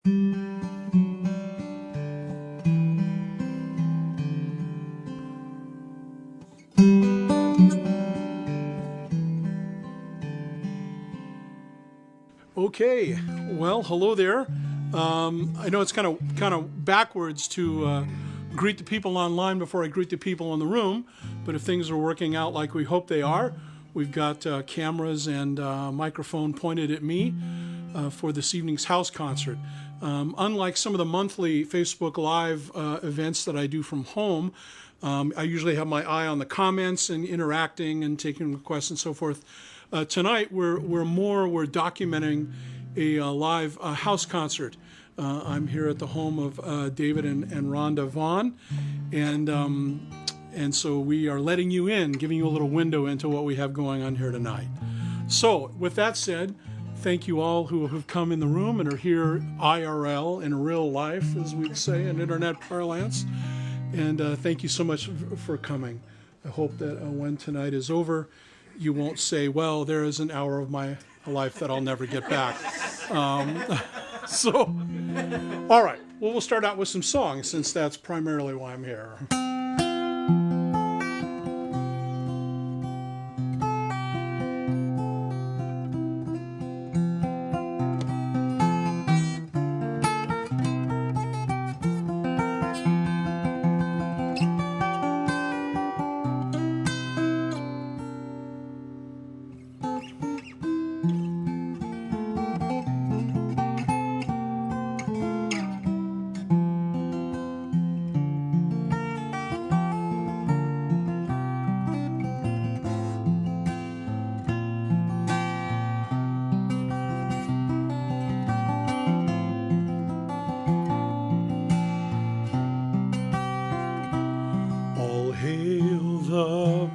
Okay, well, hello there. I know it's kind of backwards to greet the people online before I greet the people in the room, but if things are working out like we hope they are, we've got cameras and microphone pointed at me for this evening's house concert. Unlike some of the monthly Facebook Live events that I do from home, I usually have my eye on the comments and interacting and taking requests and so forth. Tonight we're documenting a live house concert. I'm here at the home of David and Rhonda Vaughn, and so we are letting you in, giving you a little window into what we have going on here tonight. So with that said, thank you all who have come in the room and are here IRL, in real life, as we'd say in internet parlance. And thank you so much for coming. I hope that when tonight is over, you won't say, well, there is an hour of my life that I'll never get back. All right. Well, we'll start out with some songs, since that's primarily why I'm here.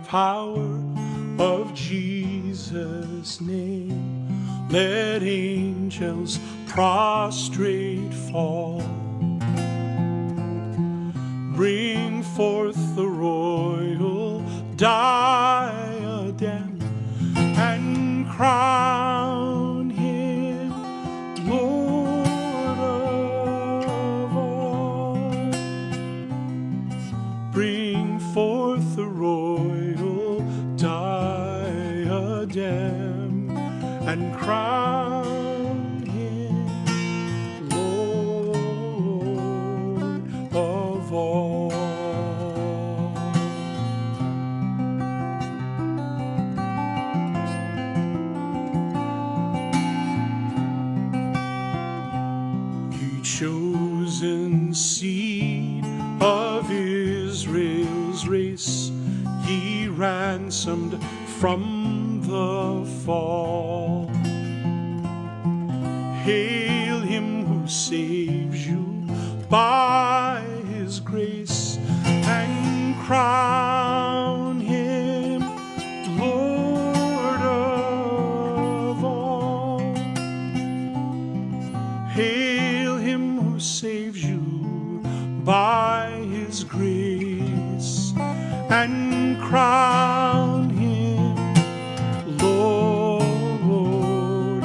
Power of Jesus' name, let angels prostrate fall, bring forth the royal diadem and crown him Lord of all. Bring forth the royal diadem and crown him Lord of all. Ye chosen seed of Israel's race, ye ransomed from the fall. Hail him who saves you by his grace, and crown him Lord of all. Hail him who saves you by his grace, and crown him Lord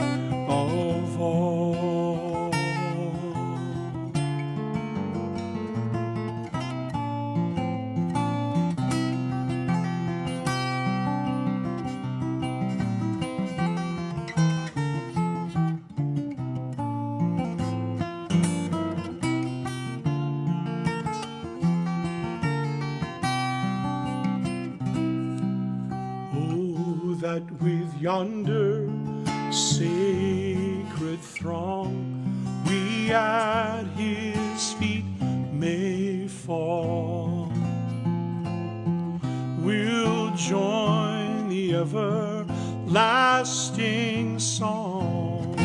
of all. That with yonder sacred throng we at his feet may fall. We'll join the everlasting song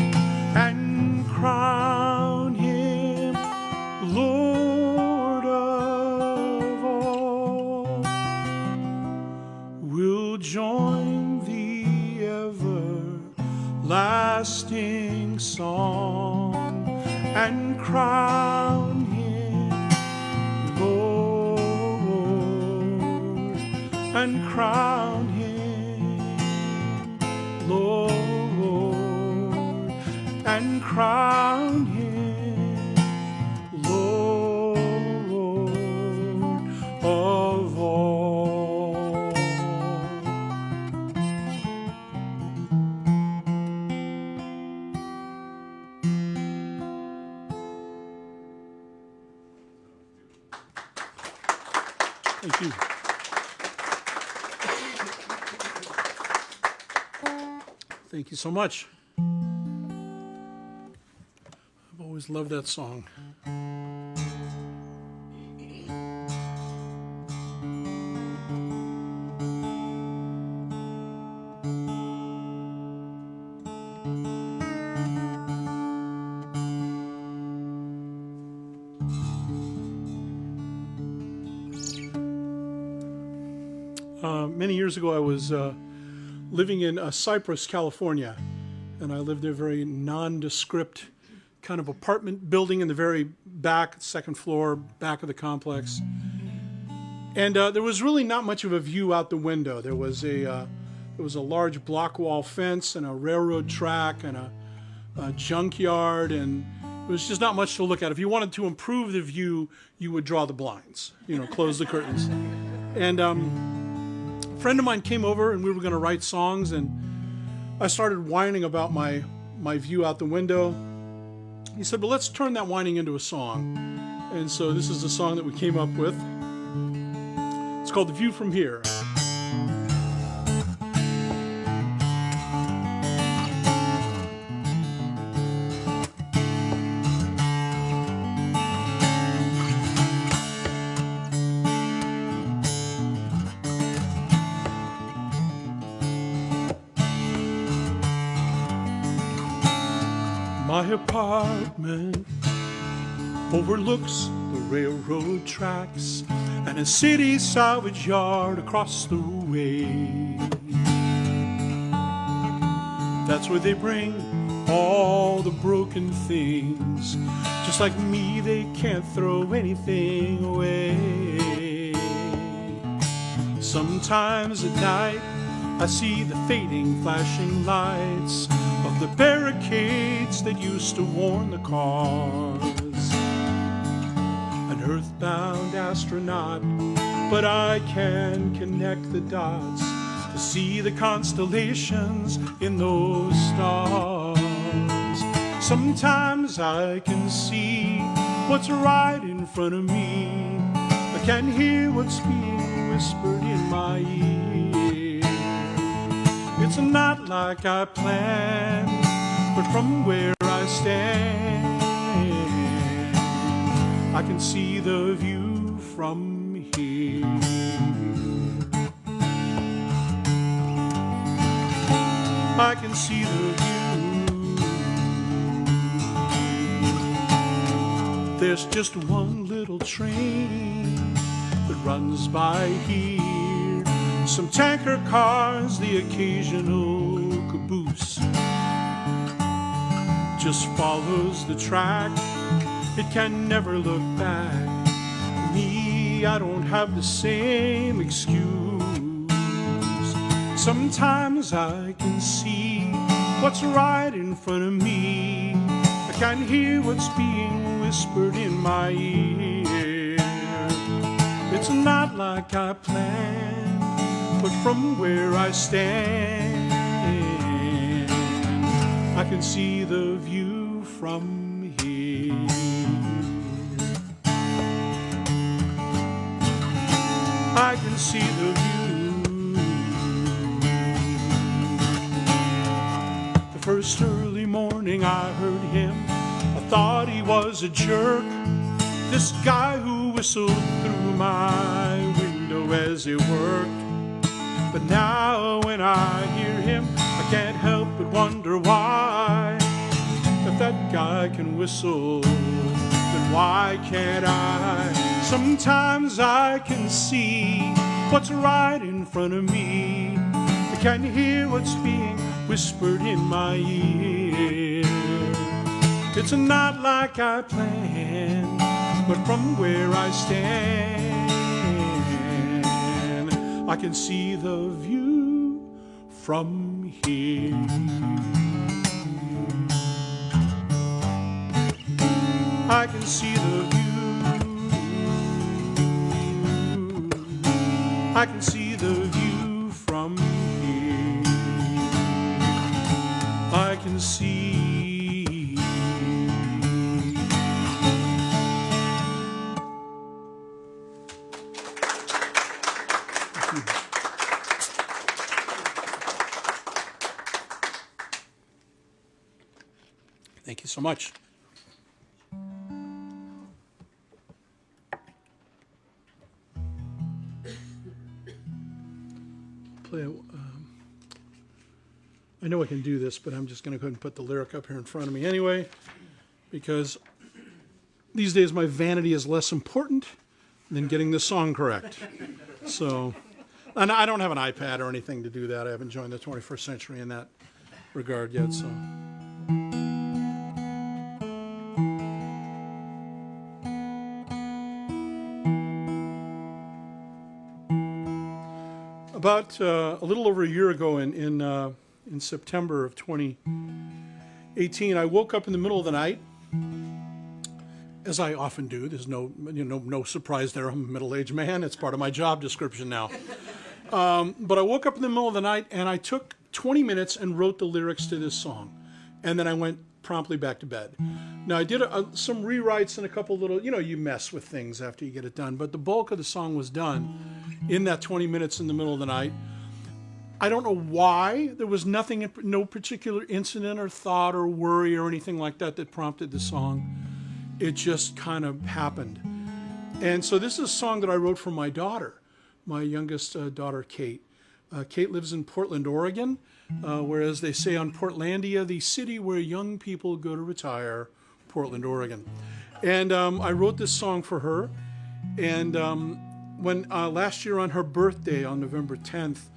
and crown him Lord of all. We'll join lasting song and crown him Lord, and crown him Lord, and crown him Thank you. Thank you so much. I've always loved that song. Many years ago, I was living in Cypress, California, and I lived in a very nondescript kind of apartment building in the very back, second floor, back of the complex. And there was really not much of a view out the window. There was a large block wall fence and a railroad track and a junkyard, and it was just not much to look at. If you wanted to improve the view, you would draw the blinds, close the curtains. And a friend of mine came over and we were going to write songs, and I started whining about my view out the window. He said, well, let's turn that whining into a song. And so this is the song that we came up with. It's called The View From Here. My apartment overlooks the railroad tracks and a city salvage yard across the way. That's where they bring all the broken things. Just like me, they can't throw anything away. Sometimes at night I see the fading flashing lights of the barricades that used to warn the cars. An earthbound astronaut, but I can connect the dots to see the constellations in those stars. Sometimes I can see what's right in front of me. I can hear what's being whispered in my ear. It's not like I planned, but from where I stand, I can see the view from here. I can see the view. There's just one little train that runs by here. Some tanker cars, the occasional caboose. Just follows the track, it can never look back. Me, I don't have the same excuse. Sometimes I can see what's right in front of me. I can hear what's being whispered in my ear. It's not like I planned, but from where I stand, I can see the view from here. I can see the view. The first early morning I heard him, I thought he was a jerk. This guy who whistled through my window as he worked. But now when I hear him, I can't help but wonder why. If that guy can whistle, then why can't I? Sometimes I can see what's right in front of me. I can hear what's being whispered in my ear. It's not like I planned, but from where I stand, I can see the view from here. I can see the view. I can see the view from here. I can see. so much. Play. I know I can do this, but I'm just going to go ahead and put the lyric up here in front of me anyway, because these days my vanity is less important than getting the song correct. So, and I don't have an iPad or anything to do that. I haven't joined the 21st century in that regard yet. So, about a little over a year ago in September of 2018, I woke up in the middle of the night, as I often do. There's no surprise there. I'm a middle-aged man. It's part of my job description now. But I woke up in the middle of the night, and I took 20 minutes and wrote the lyrics to this song. And then I went promptly back to bed. Now, I did some rewrites and a couple little, you mess with things after you get it done. But the bulk of the song was done in that 20 minutes in the middle of the night. I don't know why. There was nothing, no particular incident or thought or worry or anything like that that prompted the song. It just kind of happened. And so this is a song that I wrote for my daughter, my youngest daughter, Kate. Kate lives in Portland, Oregon, whereas they say on Portlandia, the city where young people go to retire, Portland, Oregon. And I wrote this song for her. And when last year on her birthday, on November 10th,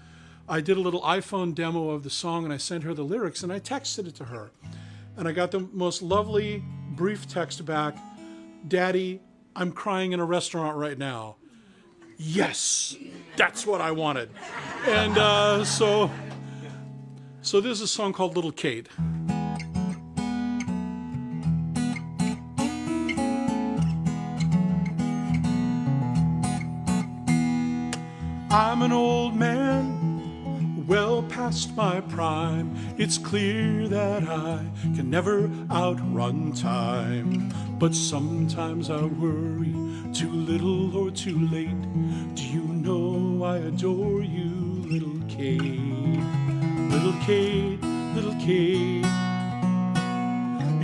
I did a little iPhone demo of the song, and I sent her the lyrics, and I texted it to her. And I got the most lovely brief text back: "Daddy, I'm crying in a restaurant right now." Yes, that's what I wanted. And so this is a song called Little Kate. I'm an old man, well past my prime. It's clear that I can never outrun time. But sometimes I worry, too little or too late. Do you know I adore you, little Kate? Little Kate, little Kate.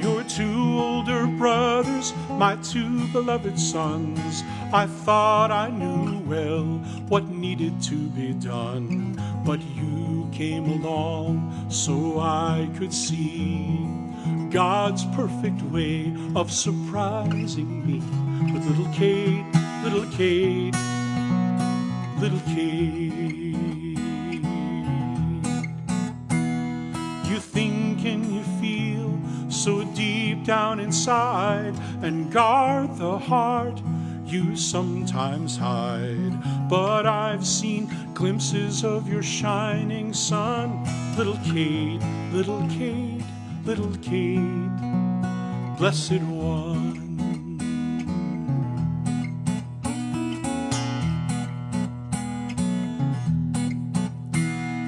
Your two older brothers, my two beloved sons. I thought I knew well what needed to be done, but you came along so I could see God's perfect way of surprising me with little Kate, little Kate, little Kate. You think and you feel so deep down inside, and guard the heart you sometimes hide. But I've seen glimpses of your shining sun, little Kate, little Kate, little Kate, blessed one.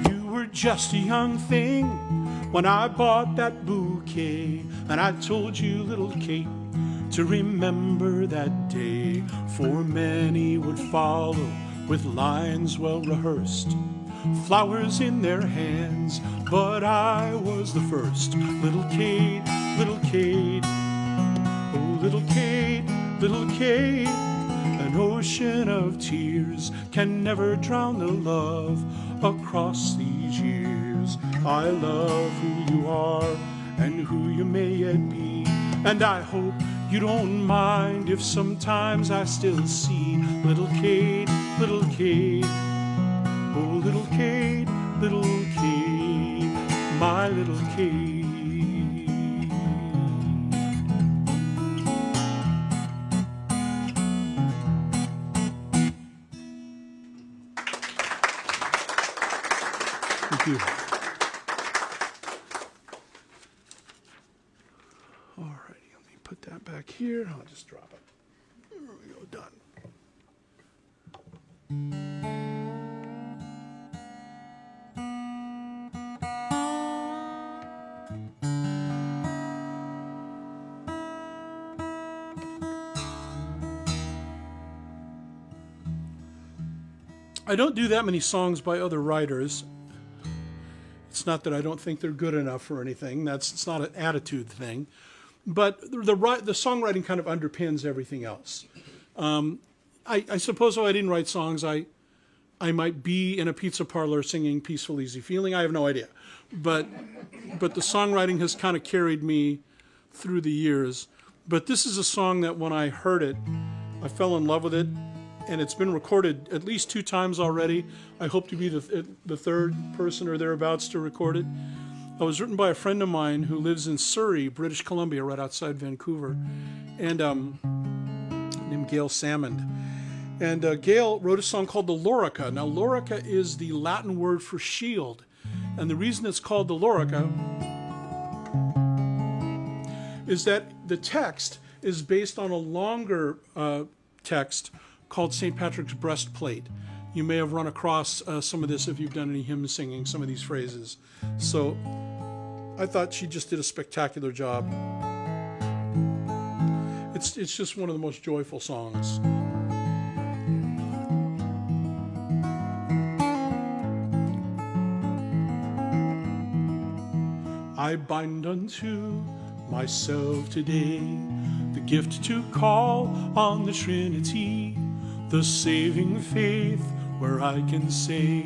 You were just a young thing when I bought that bouquet, and I told you, little Kate, to remember that day, for many would follow with lines well rehearsed, flowers in their hands, but I was the first. Little Kate, little Kate, oh little Kate, little Kate. An ocean of tears can never drown the love across these years. I love who you are and who you may yet be, and I hope you don't mind if sometimes I still see little Kate, little Kate, oh little Kate, my little Kate. Thank you. All righty, let me put that back here. I'll just drop it. There we go, done. I don't do that many songs by other writers. It's not that I don't think they're good enough or anything. It's not an attitude thing. but the songwriting kind of underpins everything else. I suppose if I didn't write songs, I might be in a pizza parlor singing Peaceful Easy Feeling. I have no idea. But the songwriting has kind of carried me through the years. But this is a song that when I heard it, I fell in love with it. And it's been recorded at least 2 times already. I hope to be the third person or thereabouts to record it. It was written by a friend of mine who lives in Surrey, British Columbia, right outside Vancouver, and named Gail Salmond. And Gail wrote a song called the LORICA. Now, LORICA is the Latin word for shield. And the reason it's called the LORICA is that the text is based on a longer text called St. Patrick's Breastplate. You may have run across some of this if you've done any hymn singing, some of these phrases. So I thought she just did a spectacular job. It's just one of the most joyful songs. I bind unto myself today the gift to call on the Trinity, the saving faith where I can say,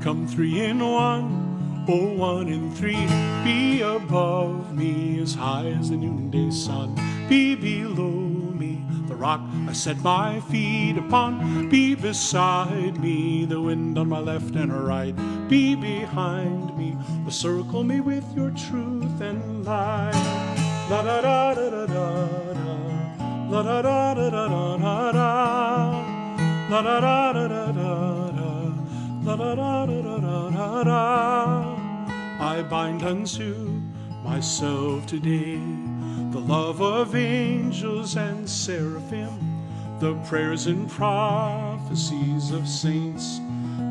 come 3 in 1, oh 1 in 3. Be above me as high as the noonday sun. Be below me the rock I set my feet upon. Be beside me the wind on my left and right. Be behind me, or circle me with your truth and light. La da da da da da da, la da da da da da da, la da da da da da, la da da da da da. I bind unto myself today the love of angels and seraphim, the prayers and prophecies of saints,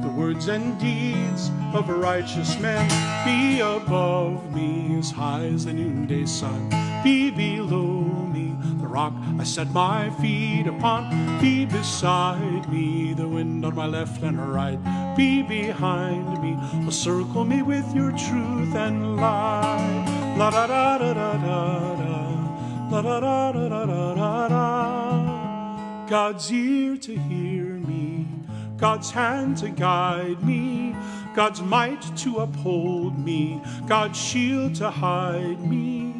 the words and deeds of righteous men. Be above me as high as the noonday sun. Be below me the rock I set my feet upon. Be beside me the wind on my left and right. Be behind me, circle me with your truth and light. La da da da da da da, la da da da da da da. God's ear to hear me, God's hand to guide me, God's might to uphold me, God's shield to hide me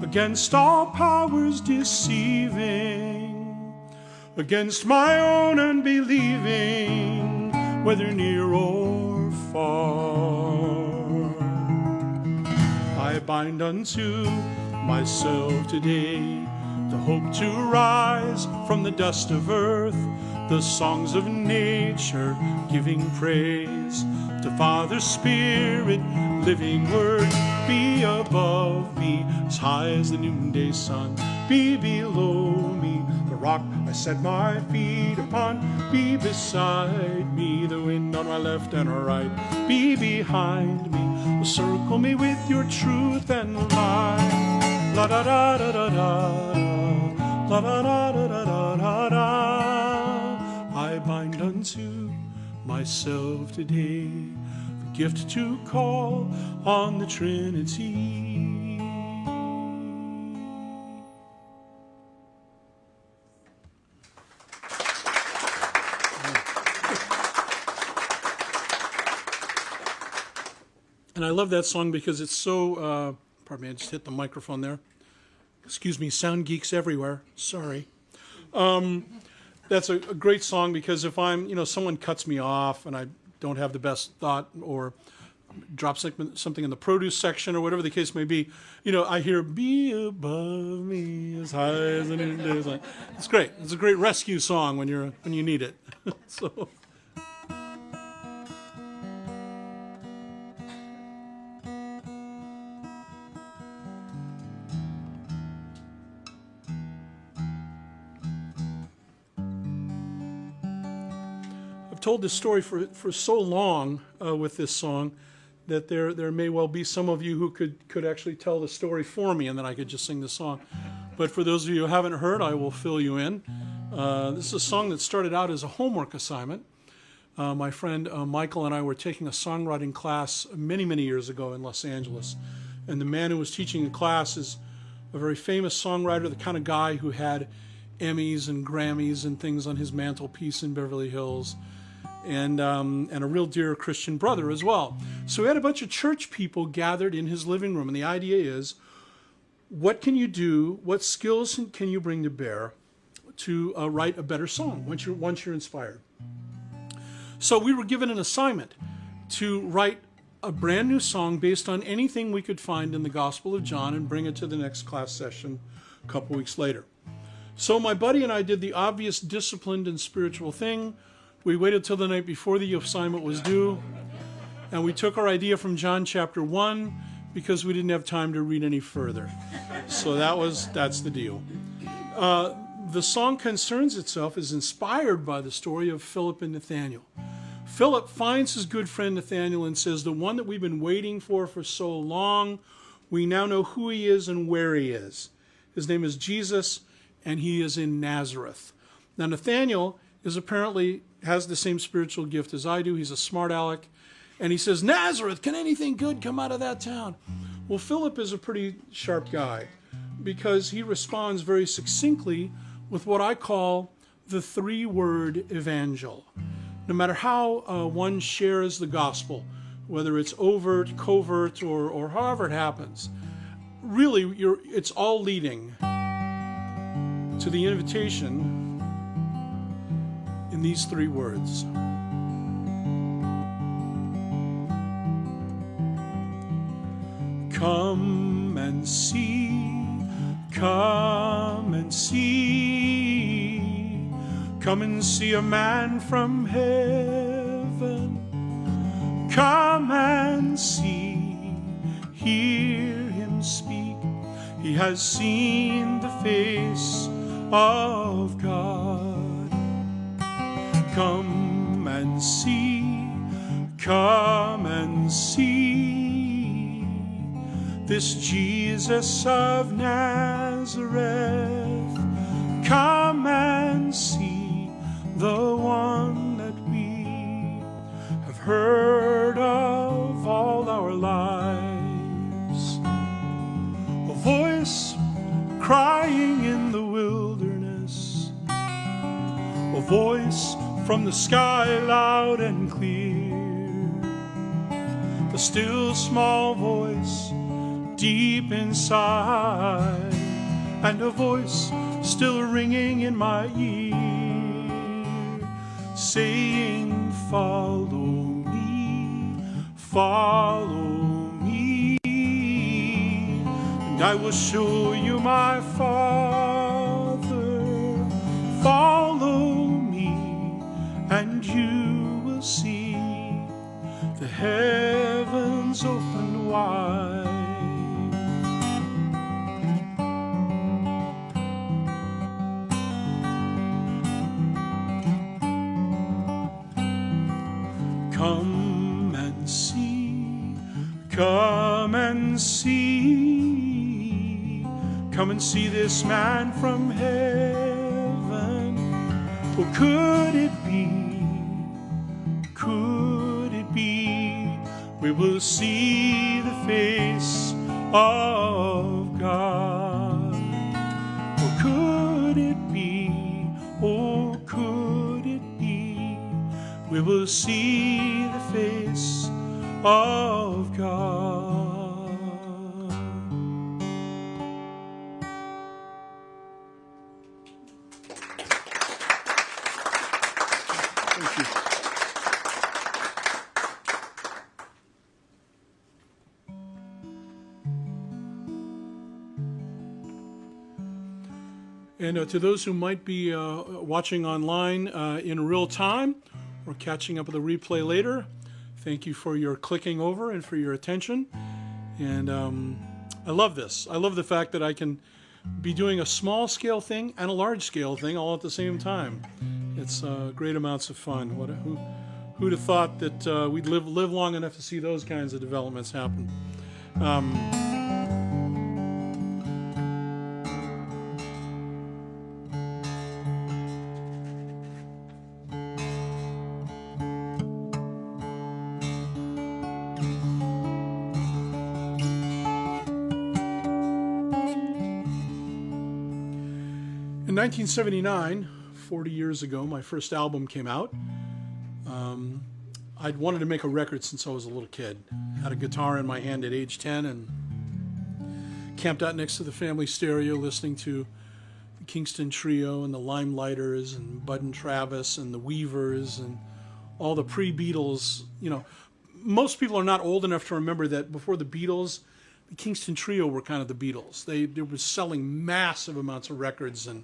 against all powers deceiving, against my own unbelieving, whether near or far. I bind unto myself today the hope to rise from the dust of earth, the songs of nature giving praise to Father Spirit, living word. Be above me as high as the noonday sun. Be below me the rock I set my feet upon. Be beside me the wind on my left and right. Be behind me, circle me with your truth and light. La da da da da da, la da da da da da da. I bind unto myself today the gift to call on the Trinity. And I love that song because it's so, pardon me, I just hit the microphone there. Excuse me, sound geeks everywhere. Sorry. That's a great song because if someone cuts me off and I don't have the best thought or drop something in the produce section or whatever the case may be, I hear be above me as high as the noonday sun. It's great. It's a great rescue song when you need it. So. Told this story for so long with this song that there may well be some of you who could actually tell the story for me and then I could just sing the song. But for those of you who haven't heard, I will fill you in. This is a song that started out as a homework assignment. My friend Michael and I were taking a songwriting class many, many years ago in Los Angeles. And the man who was teaching the class is a very famous songwriter, the kind of guy who had Emmys and Grammys and things on his mantelpiece in Beverly Hills, and a real dear Christian brother as well. So we had a bunch of church people gathered in his living room, and the idea is, what can you do, what skills can you bring to bear to write a better song once you're inspired? So we were given an assignment to write a brand new song based on anything we could find in the Gospel of John and bring it to the next class session a couple weeks later. So my buddy and I did the obvious disciplined and spiritual thing. We waited till the night before the assignment was due, and we took our idea from John chapter 1 because we didn't have time to read any further. So that's the deal. The song concerns itself is inspired by the story of Philip and Nathaniel. Philip finds his good friend Nathaniel and says, the one that we've been waiting for so long, we now know who he is and where he is. His name is Jesus, and he is in Nazareth. Now, Nathaniel has the same spiritual gift as I do. He's a smart aleck. And he says, Nazareth, can anything good come out of that town? Well, Philip is a pretty sharp guy because he responds very succinctly with what I call the 3-word evangel. No matter how one shares the gospel, whether it's overt, covert, or however it happens, really it's all leading to the invitation in these 3 words. Come and see, come and see, come and see a man from heaven. Come and see, hear him speak. He has seen the face of God. Come and see, come and see this Jesus of Nazareth. Come and see the one that we have heard of all our lives. A voice crying in the wilderness, a voice from the sky loud and clear, a still small voice deep inside, and a voice still ringing in my ear, saying, follow me, and I will show you my Father. Follow me, and you will see the heavens open wide. Come and see, come and see, come and see this man from heaven. Oh, could it be, we will see the face of God. Oh, could it be, we will see the face of God. Thank you. And to those who might be watching online in real time, or catching up with the replay later, thank you for your clicking over and for your attention. And I love this. I love the fact that I can be doing a small scale thing and a large scale thing all at the same time. It's great amounts of fun. Who'd have thought that we'd live long enough to see those kinds of developments happen? In 1979, 40 years ago, my first album came out. I'd wanted to make a record since I was a little kid. Had a guitar in my hand at age 10 and camped out next to the family stereo listening to the Kingston Trio and the Limelighters and Bud and Travis and the Weavers and all the pre-Beatles. You know, most people are not old enough to remember that before the Beatles, the Kingston Trio were kind of the Beatles. They were selling massive amounts of records and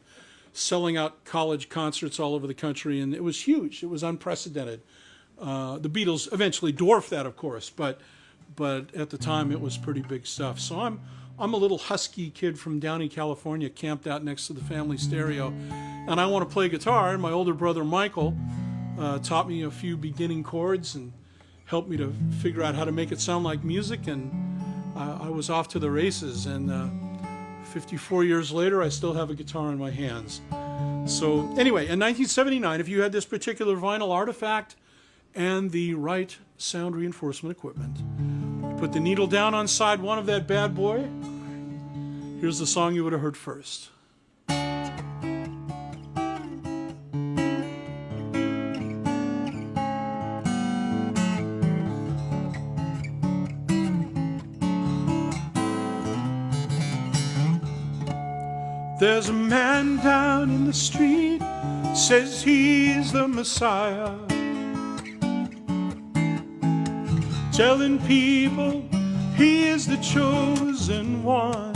selling out college concerts all over the country, and it was huge. It was unprecedented. The Beatles eventually dwarfed that, of course, but at the time it was pretty big stuff. So I'm a little husky kid from Downey, California, camped out next to the family stereo, and I want to play guitar. And my older brother Michael taught me a few beginning chords and helped me to figure out how to make it sound like music, and I was off to the races. And 54 years later, I still have a guitar in my hands. So anyway, in 1979, if you had this particular vinyl artifact and the right sound reinforcement equipment, put the needle down on side one of that bad boy. Here's the song you would have heard first. There's a man down in the street, says he's the Messiah, telling people he is the chosen one.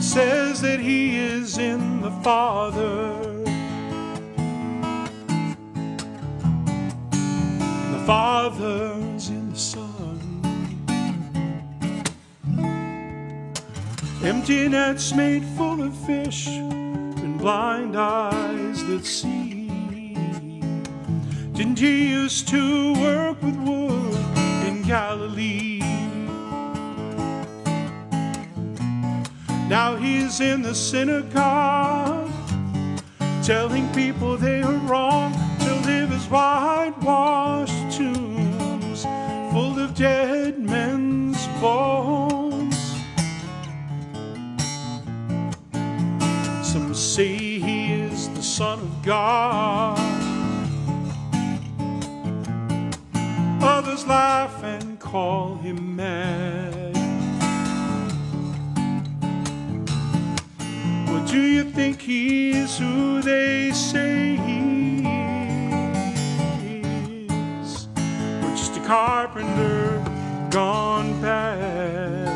Says that he is in the Father, and the Father's in the Son. Empty nets made full of fish and blind eyes that see. Didn't he used to work with wood in Galilee? Now he's in the synagogue, telling people they are wrong to live as whitewashed tombs full of dead men's bones. Some say he is the Son of God. Others laugh and call him mad. Well, do you think he is who they say he is? Or just a carpenter gone bad?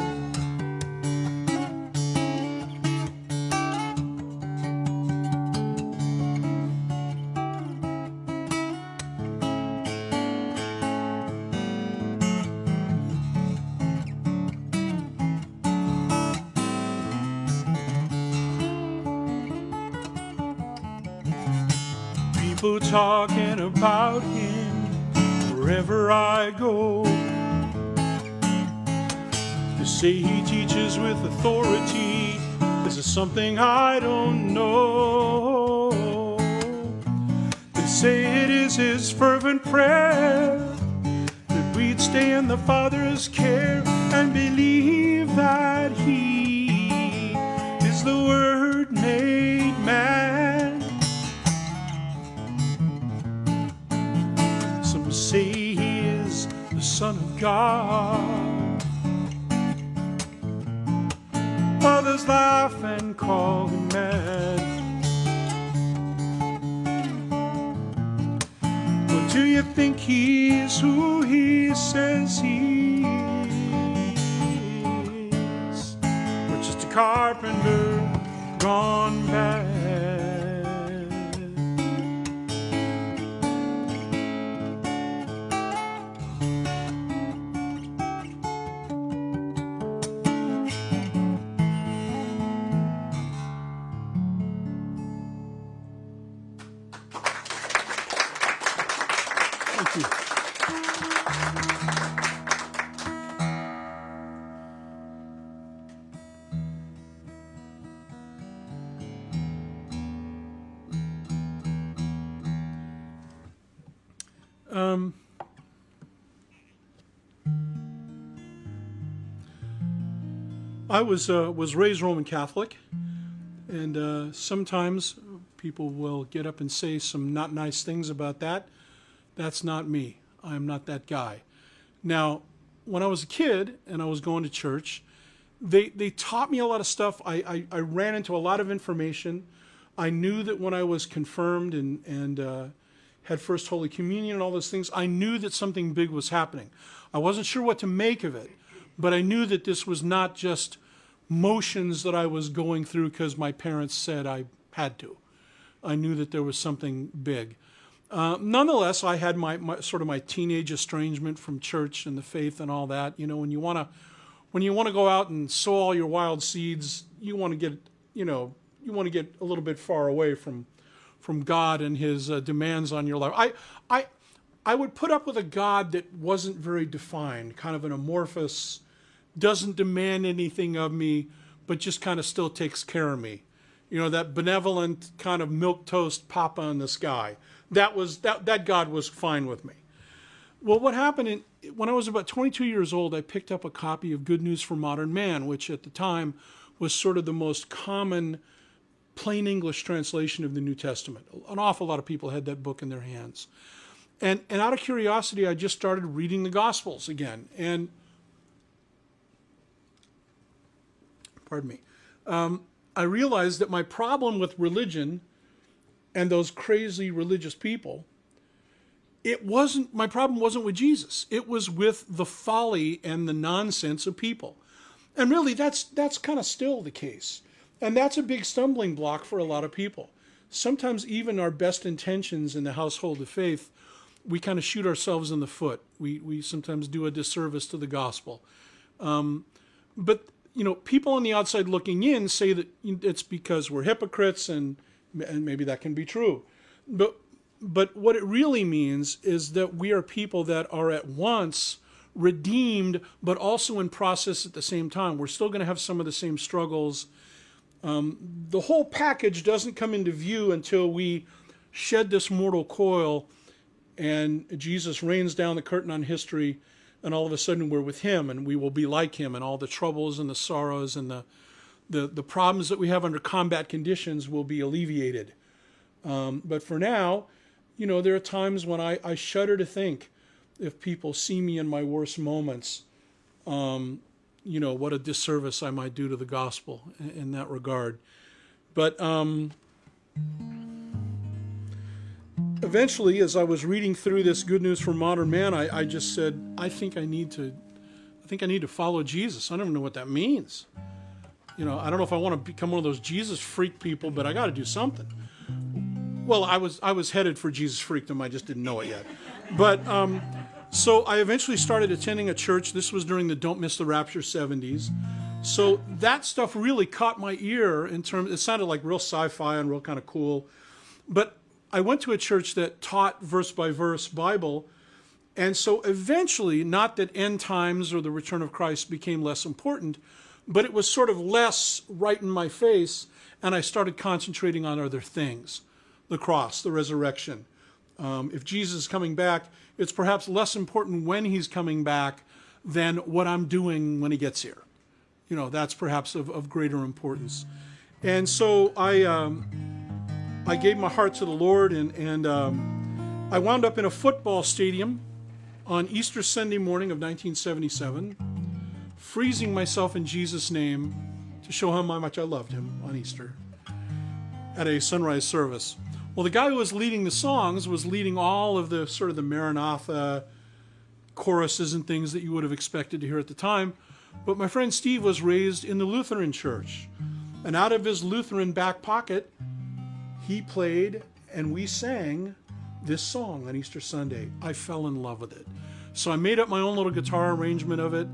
People talking about him wherever I go. They say he teaches with authority. This is something I don't know. They say it is his fervent prayer that we'd stay in the Father's care and believe that he is the Word made man. Say he is the Son of God. Others laugh and call him mad. But do you think he is who he says he is? Or just a carpenter gone bad? I was raised Roman Catholic, and sometimes people will get up and say some not nice things about that. That's not me. I'm not that guy. Now, when I was a kid and I was going to church, they taught me a lot of stuff. I ran into a lot of information. I knew that when I was confirmed and had First Holy Communion and all those things, I knew that something big was happening. I wasn't sure what to make of it, but I knew that this was not just motions that I was going through because my parents said I had to. I knew that there was something big. Nonetheless, I had my sort of my teenage estrangement from church and the faith and all that. You know, when you want to go out and sow all your wild seeds, you want to get, you want to get a little bit far away from God and His demands on your life. I would put up with a God that wasn't very defined, kind of an amorphous, doesn't demand anything of me, but just kind of still takes care of me. You know, that benevolent kind of milquetoast papa in the sky. That God was fine with me. Well, what happened when I was about 22 years old, I picked up a copy of Good News for Modern Man, which at the time was sort of the most common plain English translation of the New Testament. An awful lot of people had that book in their hands. And out of curiosity, I just started reading the Gospels again. And, pardon me, I realized that my problem with religion and those crazy religious people, my problem wasn't with Jesus. It was with the folly and the nonsense of people. And really, that's kind of still the case. And that's a big stumbling block for a lot of people. Sometimes even our best intentions in the household of faith, we kind of shoot ourselves in the foot. We sometimes do a disservice to the gospel. But, people on the outside looking in say that it's because we're hypocrites, and maybe that can be true. But what it really means is that we are people that are at once redeemed, but also in process at the same time. We're still going to have some of the same struggles. The whole package doesn't come into view until we shed this mortal coil and Jesus rains down the curtain on history, and all of a sudden we're with Him and we will be like Him, and all the troubles and the sorrows and the problems that we have under combat conditions will be alleviated. But for now, there are times when I shudder to think, if people see me in my worst moments, what a disservice I might do to the gospel in that regard. But eventually, as I was reading through this Good News for Modern Man, I just said, I think I need to follow Jesus. I don't even know what that means. I don't know if I want to become one of those Jesus freak people, but I got to do something. Well, I was headed for Jesus freakdom. I just didn't know it yet. But so I eventually started attending a church. This was during the Don't Miss the Rapture 70s. So that stuff really caught my ear it sounded like real sci-fi and real kind of cool. But I went to a church that taught verse by verse Bible. And so eventually, not that end times or the return of Christ became less important, but it was sort of less right in my face, and I started concentrating on other things. The cross, the resurrection. If Jesus is coming back, it's perhaps less important when He's coming back than what I'm doing when He gets here. That's perhaps of greater importance. And so I gave my heart to the Lord, and I wound up in a football stadium on Easter Sunday morning of 1977, freezing myself in Jesus' name to show Him how much I loved Him on Easter at a sunrise service. Well, the guy who was leading the songs was leading all of the sort of the Maranatha choruses and things that you would have expected to hear at the time. But my friend Steve was raised in the Lutheran church. And out of his Lutheran back pocket, he played and we sang this song on Easter Sunday. I fell in love with it. So I made up my own little guitar arrangement of it.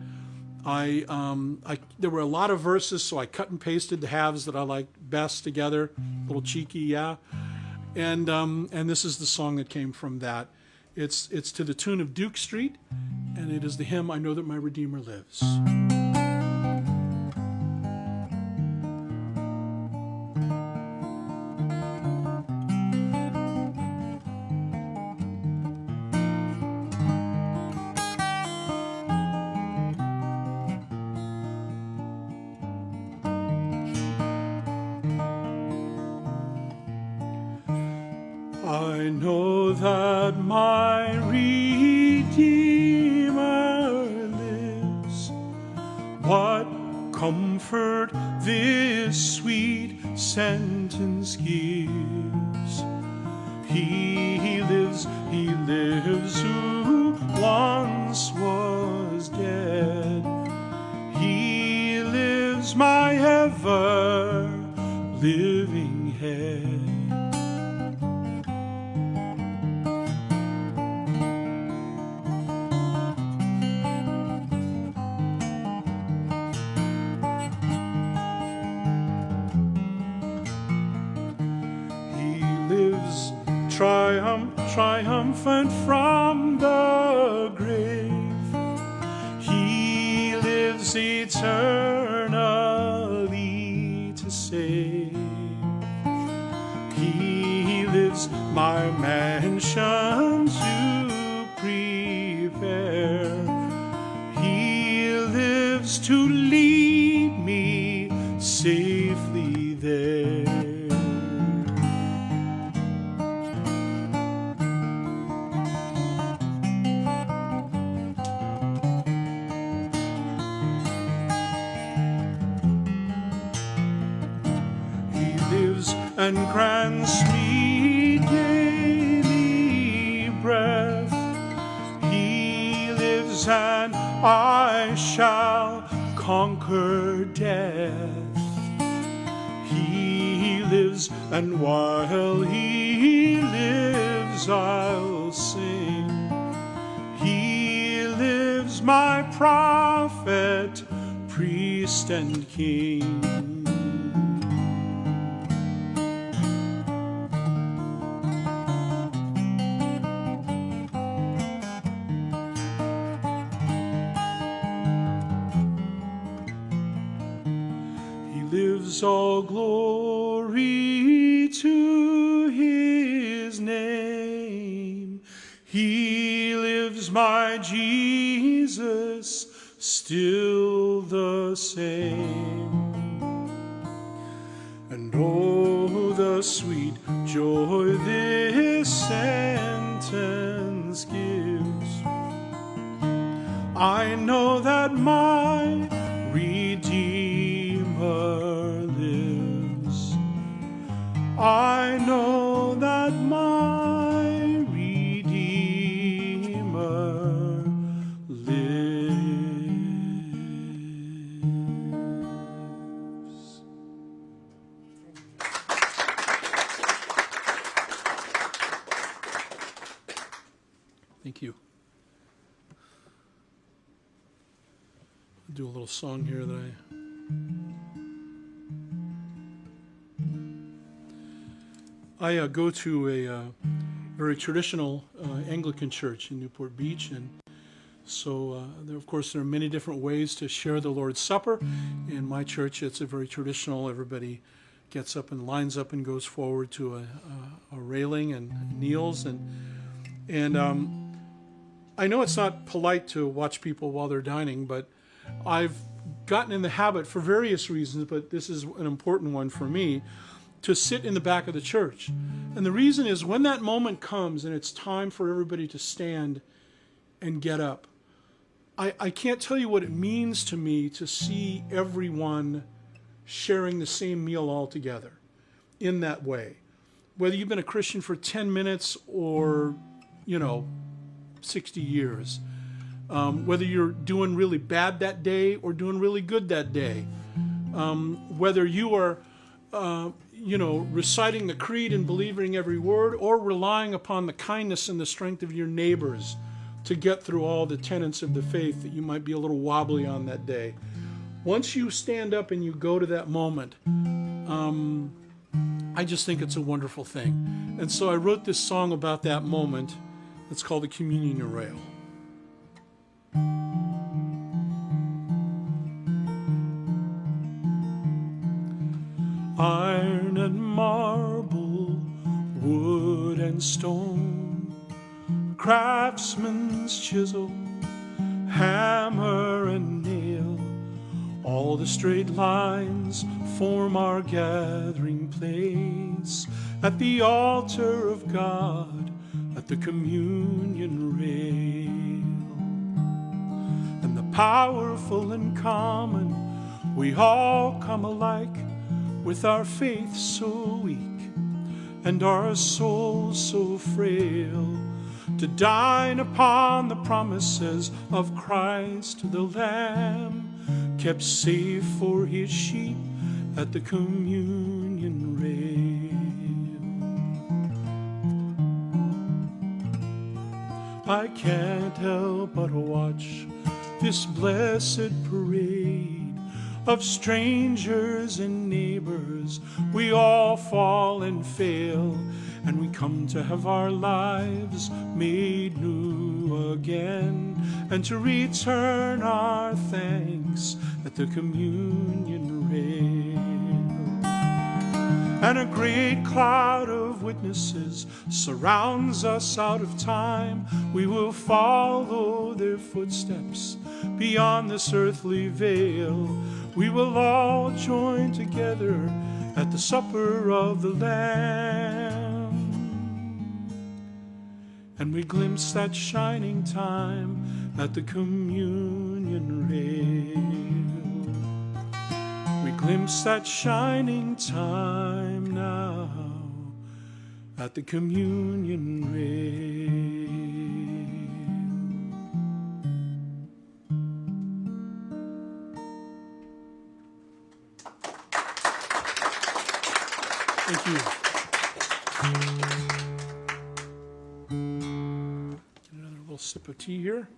There were a lot of verses, so I cut and pasted the halves that I liked best together. A little cheeky, yeah. And this is the song that came from that. It's to the tune of Duke Street, and it is the hymn, I Know That My Redeemer Lives. I know that my Redeemer lives. What comfort this sweet sentence gives. He lives who once was dead. He lives, my ever-living head. Triumphant from the grave. He lives eternally to save. He lives, my mansion to prepare. He lives to lead me safely there. And grants me daily breath. He lives and I shall conquer death. He lives and while he lives I'll sing. He lives, my prophet, priest and king. All glory to his name. He lives, my Jesus, still the same. And oh, the sweet joy this sentence gives. I know that my Redeemer lives. I know that my Redeemer lives. Thank you. I'll do a little song here that I go to a very traditional Anglican church in Newport Beach, and so there are many different ways to share the Lord's Supper. In my church, it's a very traditional. Everybody gets up and lines up and goes forward to a railing and kneels, and I know it's not polite to watch people while they're dining, but I've gotten in the habit for various reasons, but this is an important one for me, to sit in the back of the church. And the reason is when that moment comes and it's time for everybody to stand and get up, I can't tell you what it means to me to see everyone sharing the same meal all together in that way. Whether you've been a Christian for 10 minutes or, 60 years. Whether you're doing really bad that day or doing really good that day. Whether you are reciting the creed and believing every word, or relying upon the kindness and the strength of your neighbors to get through all the tenets of the faith that you might be a little wobbly on that day. Once you stand up and you go to that moment, I just think it's a wonderful thing. And so I wrote this song about that moment. It's called the Communion Rail. Iron and marble, wood and stone, craftsman's chisel, hammer and nail, all the straight lines form our gathering place at the altar of God, at the communion rail. And the powerful and common, we all come alike, with our faith so weak and our souls so frail, to dine upon the promises of Christ the Lamb, kept safe for his sheep at the communion rail. I can't help but watch this blessed parade of strangers and neighbors. We all fall and fail, and we come to have our lives made new again, and to return our thanks at the communion rail. And a great cloud of witnesses surrounds us out of time. We will follow their footsteps beyond this earthly veil. We will all join together at the supper of the Lamb. And we glimpse that shining time at the communion rail. We glimpse that shining time now at the communion rail. Thank you. Get another little sip of tea here.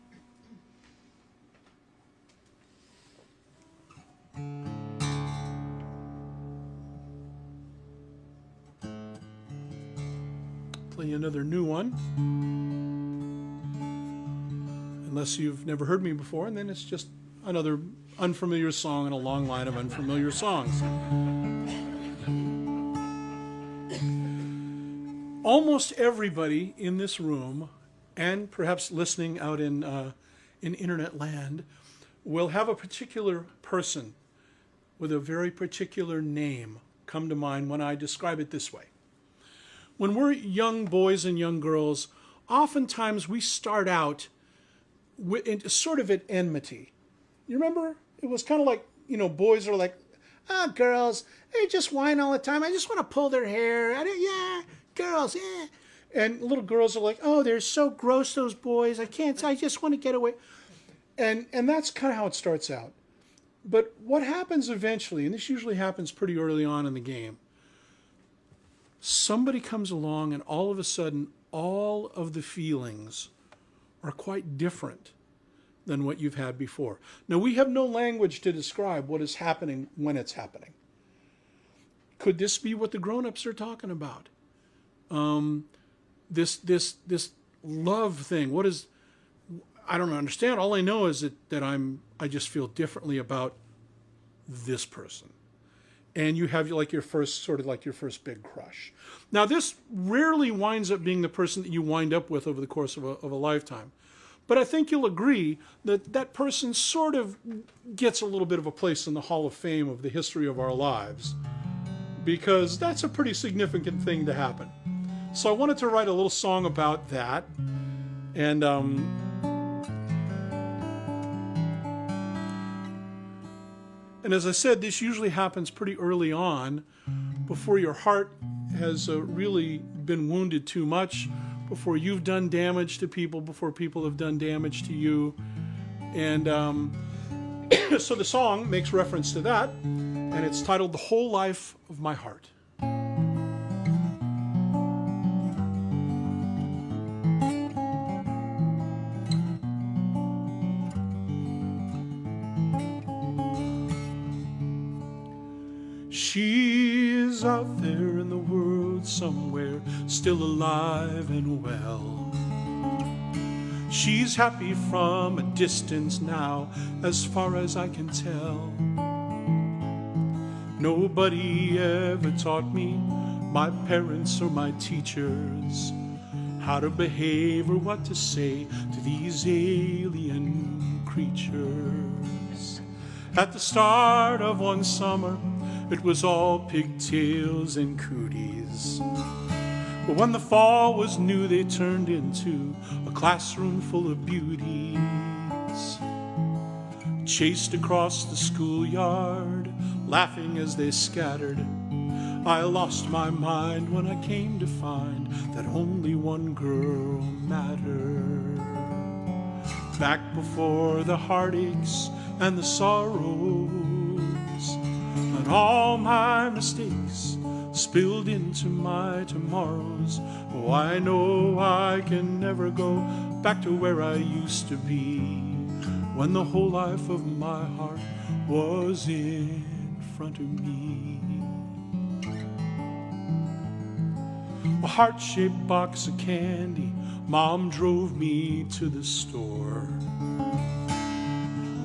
Play you another new one. Unless you've never heard me before, and then it's just another unfamiliar song in a long line of unfamiliar songs. Almost everybody in this room, and perhaps listening out in internet land, will have a particular person with a very particular name come to mind when I describe it this way. When we're young boys and young girls, oftentimes we start out sort of at enmity. You remember? It was kind of like, boys are like, girls, they just whine all the time. I just want to pull their hair. Yeah. Girls, yeah. And little girls are like, oh, they're so gross, those boys. I just want to get away. And that's kind of how it starts out. But what happens eventually, and this usually happens pretty early on in the game, somebody comes along and all of a sudden, all of the feelings are quite different than what you've had before. Now, we have no language to describe what is happening when it's happening. Could this be what the grown-ups are talking about? This love thing. What is? I don't understand. All I know is that I just feel differently about this person. And you have your first big crush. Now, this rarely winds up being the person that you wind up with over the course of a lifetime. But I think you'll agree that that person sort of gets a little bit of a place in the Hall of Fame of the history of our lives, because that's a pretty significant thing to happen. So I wanted to write a little song about that. And as I said, this usually happens pretty early on, before your heart has really been wounded too much, before you've done damage to people, before people have done damage to you. And so the song makes reference to that, and it's titled The Whole Life of My Heart. She's out there in the world somewhere, still alive and well. She's happy from a distance now, as far as I can tell. Nobody ever taught me, my parents or my teachers, how to behave or what to say to these alien creatures. At the start of one summer, it was all pigtails and cooties. But when the fall was new, they turned into a classroom full of beauties. Chased across the schoolyard, laughing as they scattered. I lost my mind when I came to find that only one girl mattered. Back before the heartaches and the sorrows, and all my mistakes spilled into my tomorrows. Oh, I know I can never go back to where I used to be, when the whole life of my heart was in front of me. A heart-shaped box of candy, Mom drove me to the store,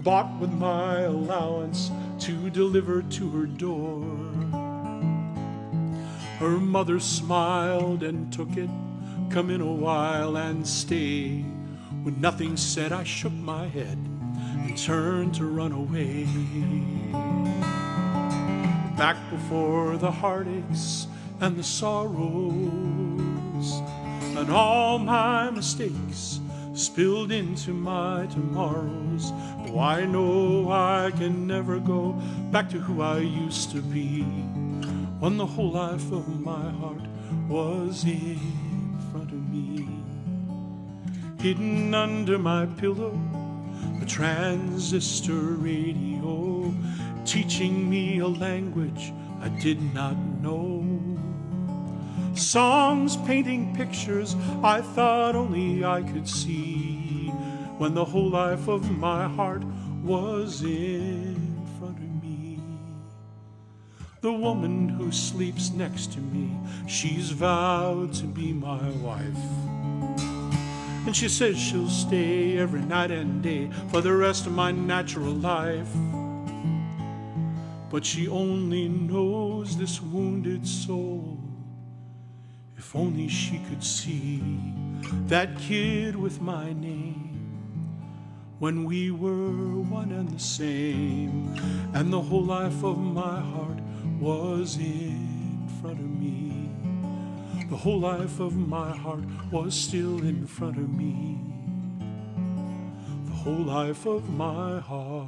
bought with my allowance to deliver to her door. Her mother smiled and took it, come in a while and stay. When nothing said, I shook my head and turned to run away. Back before the heartaches and the sorrows, and all my mistakes spilled into my tomorrows. Oh, I know I can never go back to who I used to be, when the whole life of my heart was in front of me. Hidden under my pillow, a transistor radio, teaching me a language I did not know. Songs painting pictures I thought only I could see, when the whole life of my heart was in front of me. The woman who sleeps next to me, she's vowed to be my wife, and she says she'll stay every night and day for the rest of my natural life. But she only knows this wounded soul. If only she could see that kid with my name, when we were one and the same, and the whole life of my heart was in front of me. The whole life of my heart was still in front of me. The whole life of my heart.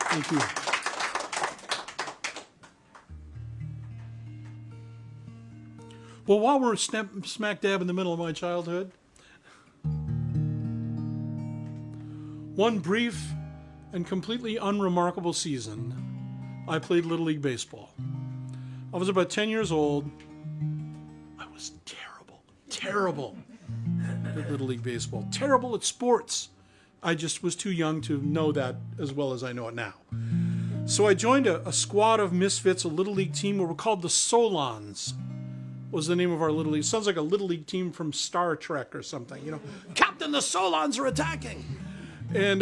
Thank you. Well, while we're smack dab in the middle of my childhood, one brief and completely unremarkable season, I played Little League Baseball. I was about 10 years old. I was terrible at Little League Baseball. Terrible at sports. I just was too young to know that as well as I know it now. So I joined a squad of misfits, a Little League team. We were called the Solons, was the name of our Little League. Sounds like a Little League team from Star Trek or something. You know, Captain, the Solons are attacking. And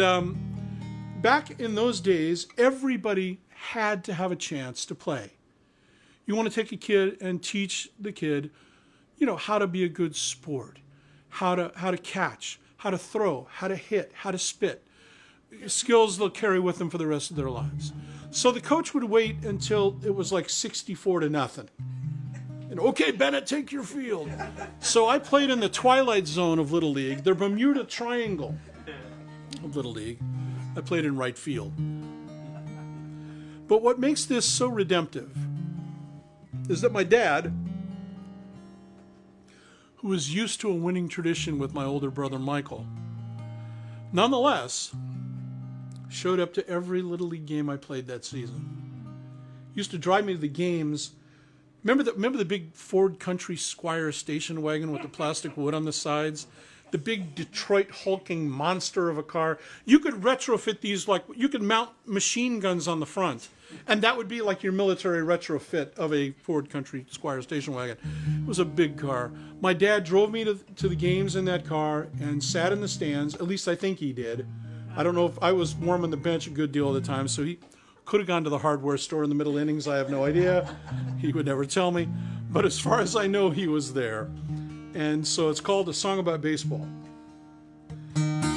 back in those days, everybody had to have a chance to play. You want to take a kid and teach the kid, you know, how to be a good sport, how to catch, how to throw, how to hit, how to spit. Skills they'll carry with them for the rest of their lives. So the coach would wait until it was like 64-0. And okay, Bennett, take your field. So I played in the twilight zone of Little League, the Bermuda Triangle of Little League. I played in right field. But what makes this so redemptive is that my dad, who was used to a winning tradition with my older brother Michael, nonetheless showed up to every Little League game I played that season. Used to drive me to the games. Remember the big Ford Country Squire station wagon with the plastic wood on the sides? The big Detroit hulking monster of a car. You could retrofit these, like you could mount machine guns on the front, and that would be like your military retrofit of a Ford Country Squire station wagon. It was a big car. My dad drove me to the games in that car and sat in the stands. At least I think he did. I don't know if I was warming the bench a good deal of the time, so he could have gone to the hardware store in the middle innings. I have no idea. He would never tell me. But as far as I know, he was there. And so it's called A Song About Baseball.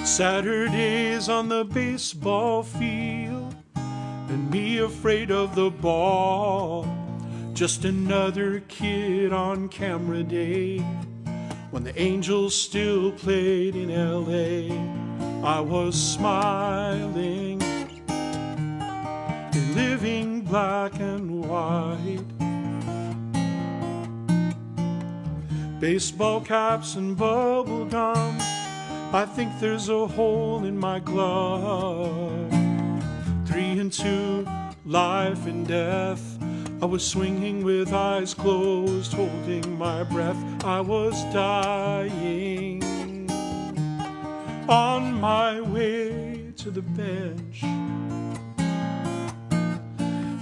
Saturdays on the baseball field, and me afraid of the ball. Just another kid on camera day, when the Angels still played in LA. I was smiling, living black and white. Baseball caps and bubble gum, I think there's a hole in my glove. 3 and 2, life and death. I was swinging with eyes closed, holding my breath. I was dying on my way to the bench.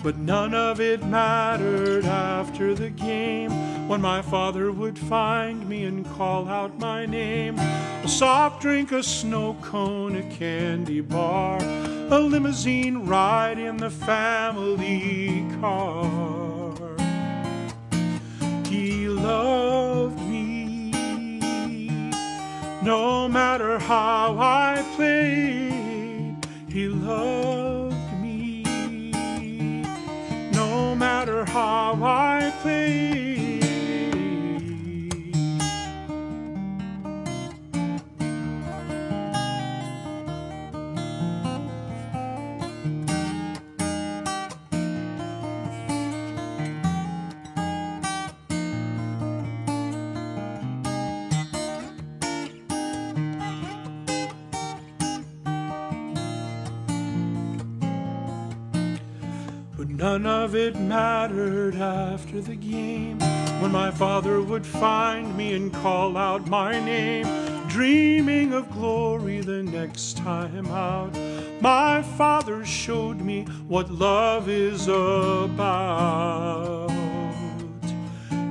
But none of it mattered after the game, when my father would find me and call out my name. A soft drink, a snow cone, a candy bar, a limousine ride in the family car. He loved me, no matter how I played. He loved me, no matter how I played. None of it mattered after the game, when my father would find me and call out my name, dreaming of glory the next time out. My father showed me what love is about.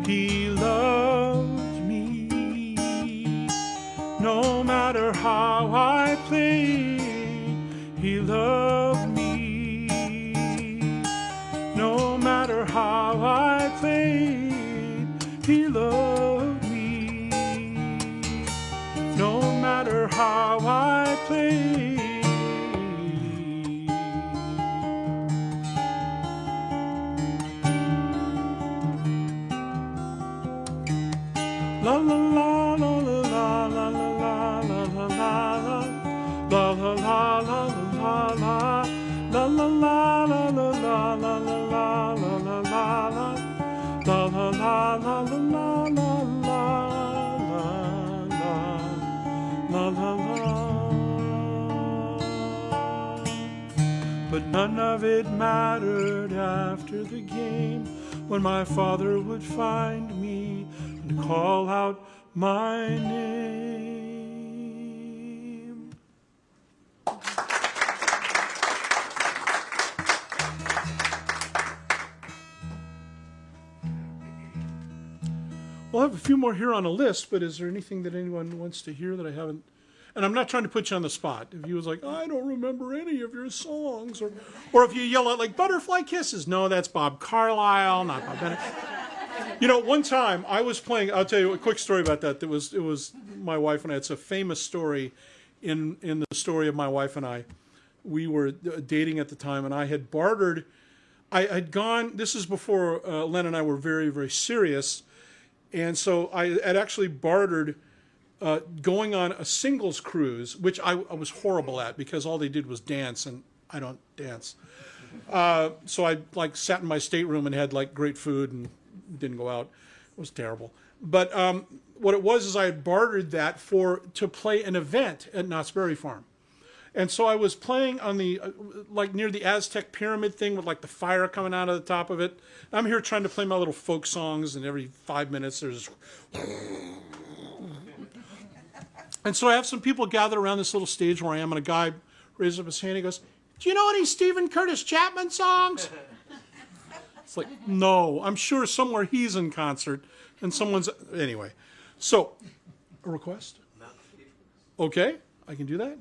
He loved me, no matter how I played. He loved me, no matter how I played. He loved me, no matter how I played. La la la la la la la la la la la la la la la la la But none of it mattered after the game, when my father would find me and call out my name. We'll have a few more here on a list, but is there anything that anyone wants to hear that I haven't? And I'm not trying to put you on the spot. If you was like, I don't remember any of your songs, or if you yell out like Butterfly Kisses, no, that's Bob Carlyle, not Bob Bennett. You know, one time I was playing, I'll tell you a quick story about that. It was my wife and I. It's a famous story in the story of my wife and I. We were dating at the time, and I had bartered. I had gone, this is before Len and I were very, very serious. And so I had actually bartered going on a singles cruise, which I was horrible at because all they did was dance, and I don't dance. So I like sat in my stateroom and had like great food and didn't go out. It was terrible. But what it was is I had bartered that to play an event at Knott's Berry Farm. And so I was playing on the, like near the Aztec pyramid thing with like the fire coming out of the top of it. I'm here trying to play my little folk songs, and every 5 minutes there's... And so I have some people gathered around this little stage where I am, and a guy raises up his hand. He goes, "Do you know any Stephen Curtis Chapman songs?" It's like, no, I'm sure somewhere he's in concert, and someone's... Anyway, so, a request? Okay, I can do that.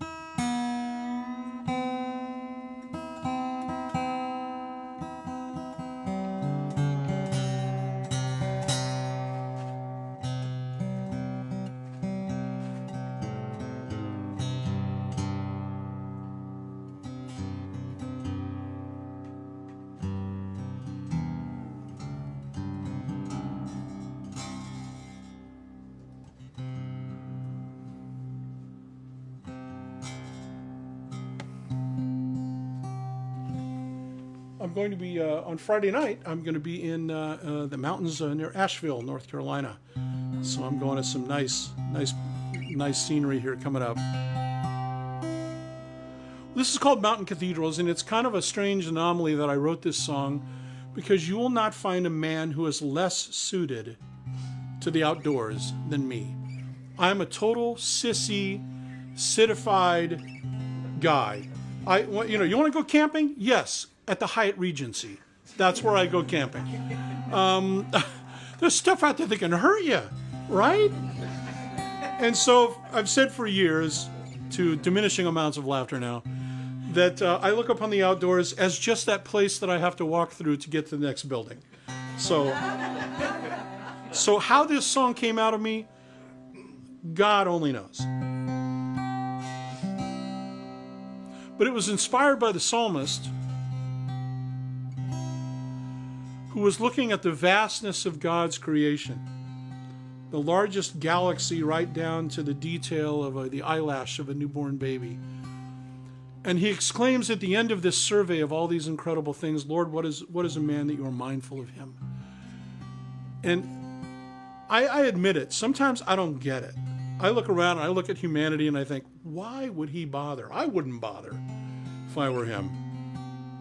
I'm going to be on Friday night. I'm going to be in the mountains near Asheville, North Carolina. So I'm going to some nice scenery here coming up. This is called Mountain Cathedrals, and it's kind of a strange anomaly that I wrote this song because you will not find a man who is less suited to the outdoors than me. I'm a total sissy, citified guy. You want to go camping? Yes, at the Hyatt Regency. That's where I go camping. There's stuff out there that can hurt you, right? And so I've said for years, to diminishing amounts of laughter now, that I look upon the outdoors as just that place that I have to walk through to get to the next building. So how this song came out of me, God only knows. But it was inspired by the psalmist who was looking at the vastness of God's creation, the largest galaxy right down to the detail of the eyelash of a newborn baby. And he exclaims at the end of this survey of all these incredible things, Lord, what is a man that you are mindful of him? And I admit it, sometimes I don't get it. I look around and I look at humanity and I think, why would he bother? I wouldn't bother if I were him.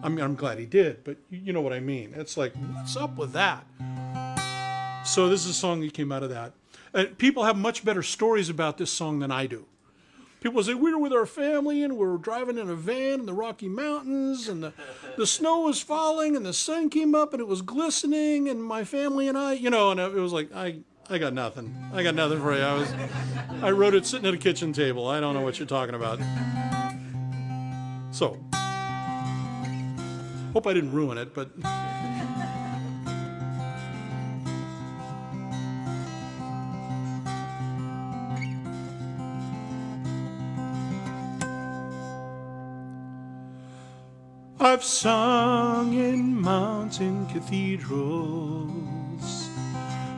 I mean, I'm glad he did, but you know what I mean. It's like, what's up with that? So this is a song that came out of that. People have much better stories about this song than I do. People say, we were with our family and we were driving in a van in the Rocky Mountains and the snow was falling and the sun came up and it was glistening and my family and I, and it was like, I got nothing. I got nothing for you. I wrote it sitting at a kitchen table. I don't know what you're talking about. So, hope I didn't ruin it, but... I've sung in mountain cathedrals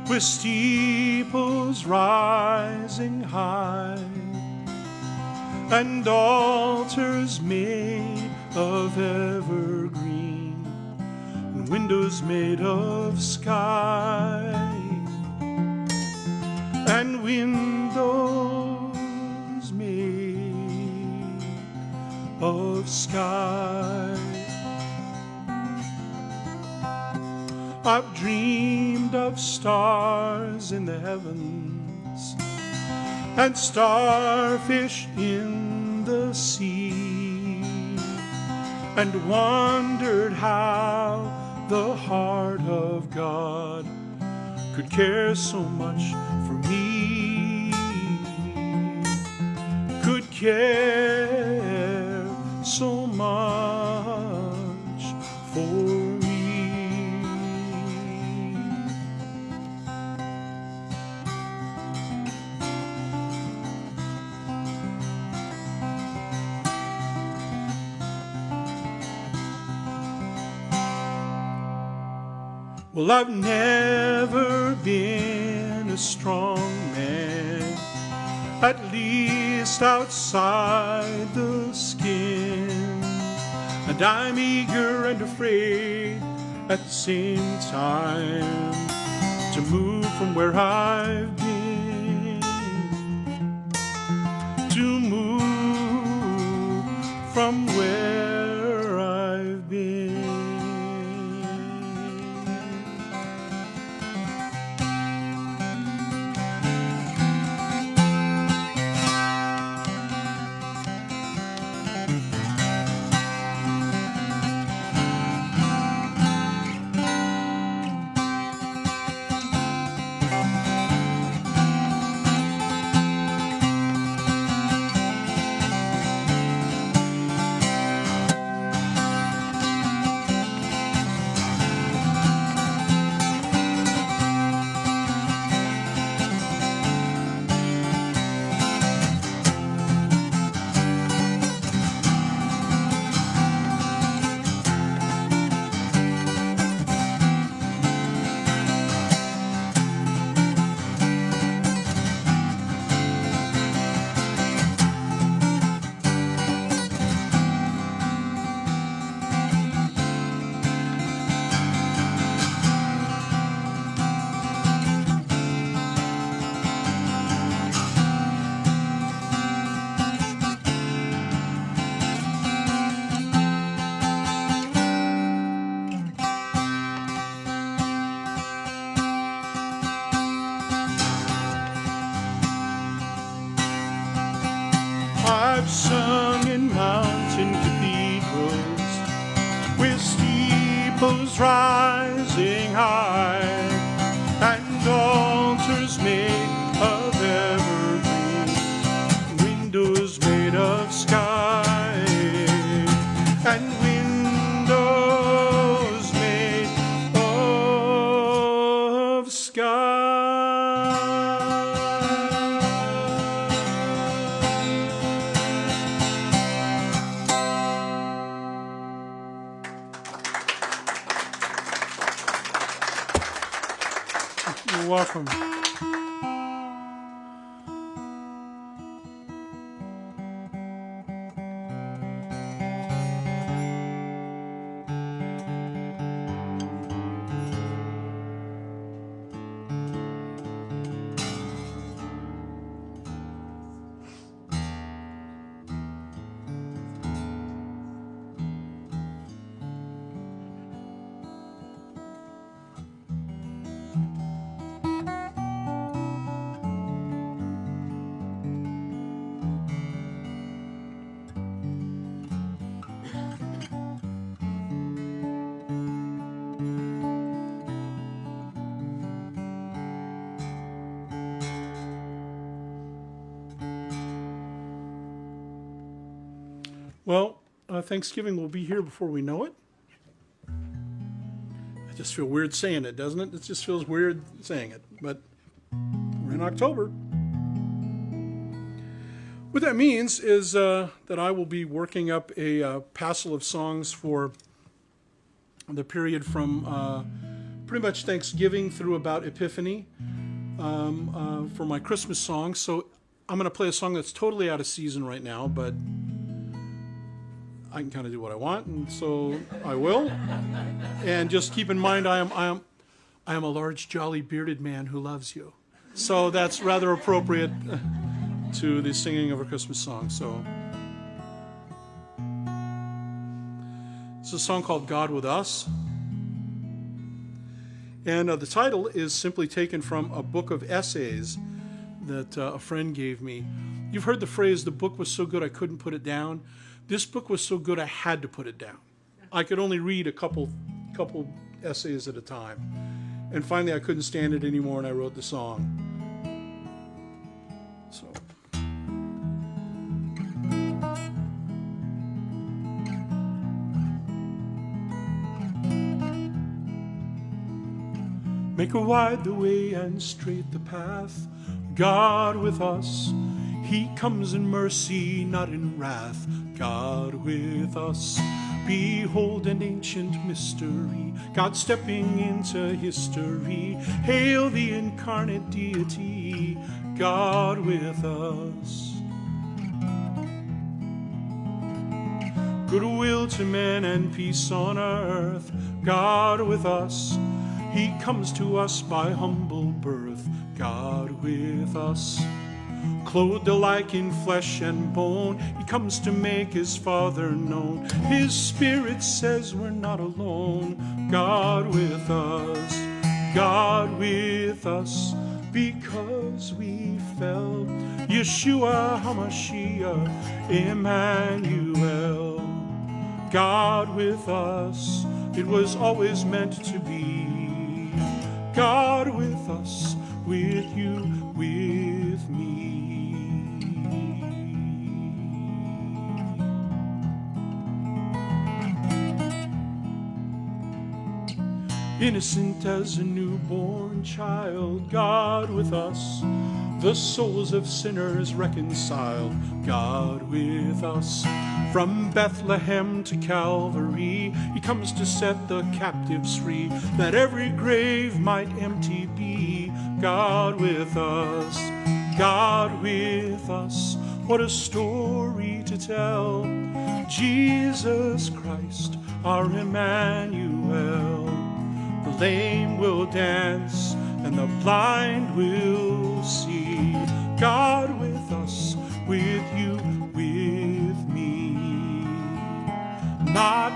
with steeples rising high and altars made of evergreen and windows made of sky and windows made of sky. I've dreamed of stars in the heavens and starfish in the sea and wondered how the heart of God could care so much for me, could care so much for me. Well, I've never been a strong man, at least outside the skin. And I'm eager and afraid at the same time to move from where I've been, to move from where I've been. You're welcome. Well, Thanksgiving will be here before we know it. I just feel weird saying it, doesn't it? It just feels weird saying it, but we're in October. What that means is that I will be working up a passel of songs for the period from pretty much Thanksgiving through about Epiphany for my Christmas songs. So I'm going to play a song that's totally out of season right now, but I can kind of do what I want, and so I will. And just keep in mind, I am a large, jolly, bearded man who loves you. So that's rather appropriate to the singing of a Christmas song. So it's a song called "God with Us," and the title is simply taken from a book of essays that a friend gave me. You've heard the phrase, "The book was so good I couldn't put it down." This book was so good I had to put it down. I could only read a couple essays at a time. And finally I couldn't stand it anymore and I wrote the song. So. Make wide the way and straight the path, God with us. He comes in mercy, not in wrath, God with us. Behold an ancient mystery, God stepping into history. Hail the incarnate deity, God with us. Goodwill to men and peace on earth, God with us. He comes to us by humble birth, God with us. Clothed alike in flesh and bone, he comes to make his Father known. His Spirit says we're not alone. God with us, God with us, because we fell. Yeshua HaMashiach, Emmanuel. God with us, it was always meant to be. God with us, with you, with me. Innocent as a newborn child, God with us. The souls of sinners reconciled, God with us. From Bethlehem to Calvary, he comes to set the captives free, that every grave might empty be. God with us, God with us. What a story to tell. Jesus Christ, our Emmanuel. The lame will dance and the blind will see. God with us, with you, with me. Not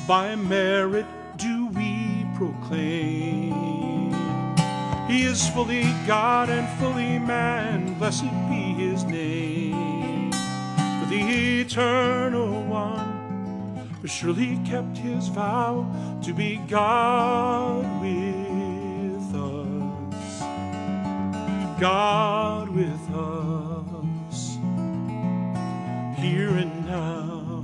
by merit do we proclaim. He is fully God and fully man, blessed be his name. For the eternal one surely kept his vow to be God with us. God with us, here and now.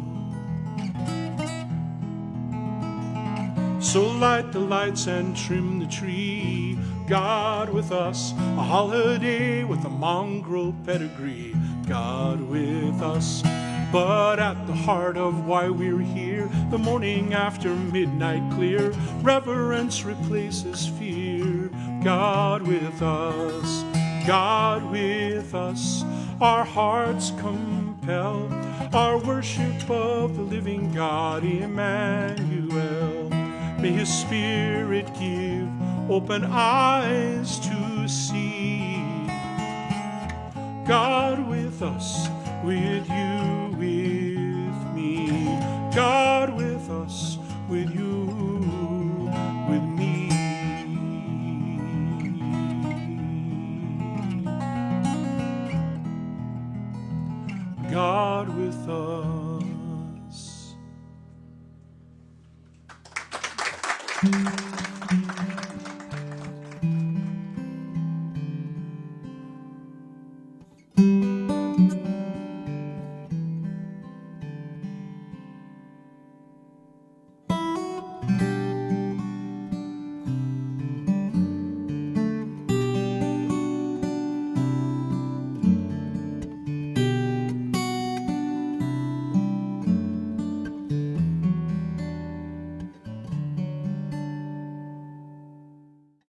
So light the lights and trim the tree. God with us, a holiday with a mongrel pedigree. God with us. But at the heart of why we're here, the morning after midnight clear, reverence replaces fear. God with us, God with us. Our hearts compel our worship of the living God, Emmanuel. May his Spirit give open eyes to see. God with us, with you, with me. God with us, with you, with me. God with us.